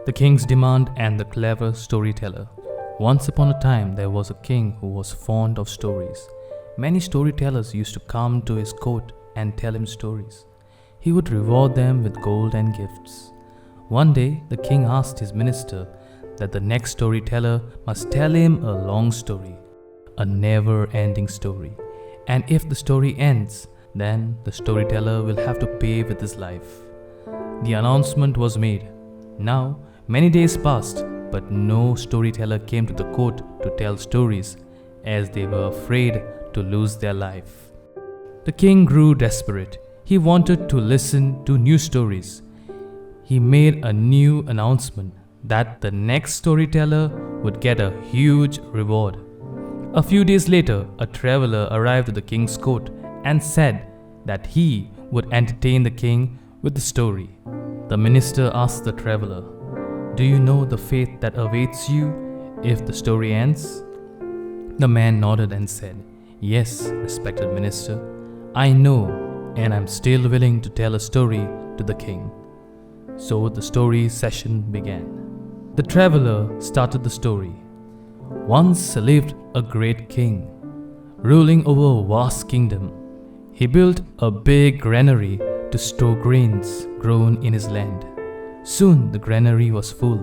The King's Demand and the Clever Storyteller. Once upon a time, there was a king who was fond of stories. Many storytellers used to come to his court and tell him stories. He would reward them with gold and gifts. One day, the king asked his minister that the next storyteller must tell him a long story, a never-ending story. And if the story ends, then the storyteller will have to pay with his life. The announcement was made. Now, many days passed, but no storyteller came to the court to tell stories, as they were afraid to lose their life. The king grew desperate. He wanted to listen to new stories. He made a new announcement that the next storyteller would get a huge reward. A few days later, a traveler arrived at the king's court and said that he would entertain the king with the story. The minister asked the traveler, "Do you know the fate that awaits you if the story ends?" The man nodded and said, "Yes, respected minister, I know, and I'm still willing to tell a story to the king." So the story session began. The traveler started the story. Once lived a great king, ruling over a vast kingdom. He built a big granary to store grains grown in his land. Soon the granary was full.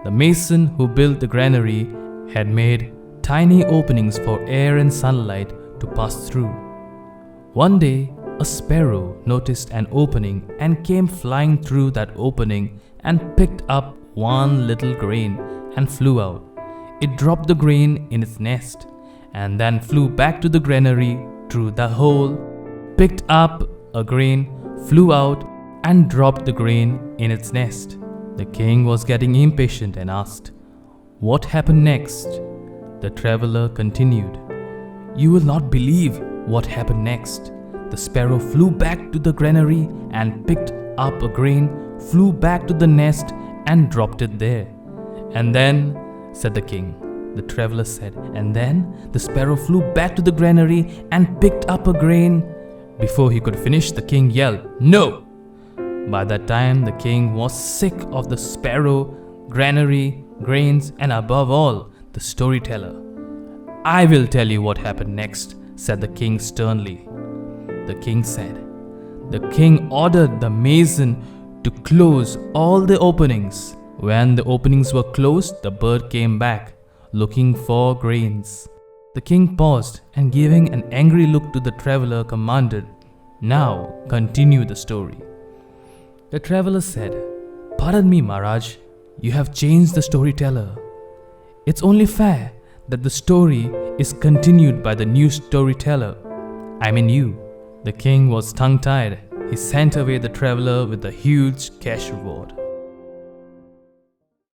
The mason who built the granary had made tiny openings for air and sunlight to pass through. One day, a sparrow noticed an opening and came flying through that opening and picked up one little grain and flew out. It dropped the grain in its nest and then flew back to the granary through the hole, picked up a grain, flew out, and dropped the grain in its nest. The king was getting impatient and asked, "What happened next?" The traveler continued, "You will not believe what happened next. The sparrow flew back to the granary and picked up a grain, flew back to the nest and dropped it there. And then," said the king. The traveler said, "And then the sparrow flew back to the granary and picked up a grain." Before he could finish, the king yelled, "No!" By that time, the king was sick of the sparrow, granary, grains, and above all, the storyteller. "I will tell you what happened next," said the king sternly. The king said. The king ordered the mason to close all the openings. When the openings were closed, the bird came back, looking for grains. The king paused and, giving an angry look to the traveler, commanded, "Now continue the story." The traveler said, "Pardon me, Maharaj, you have changed the storyteller. It's only fair that the story is continued by the new storyteller. I mean you." The king was tongue-tied. He sent away the traveler with a huge cash reward.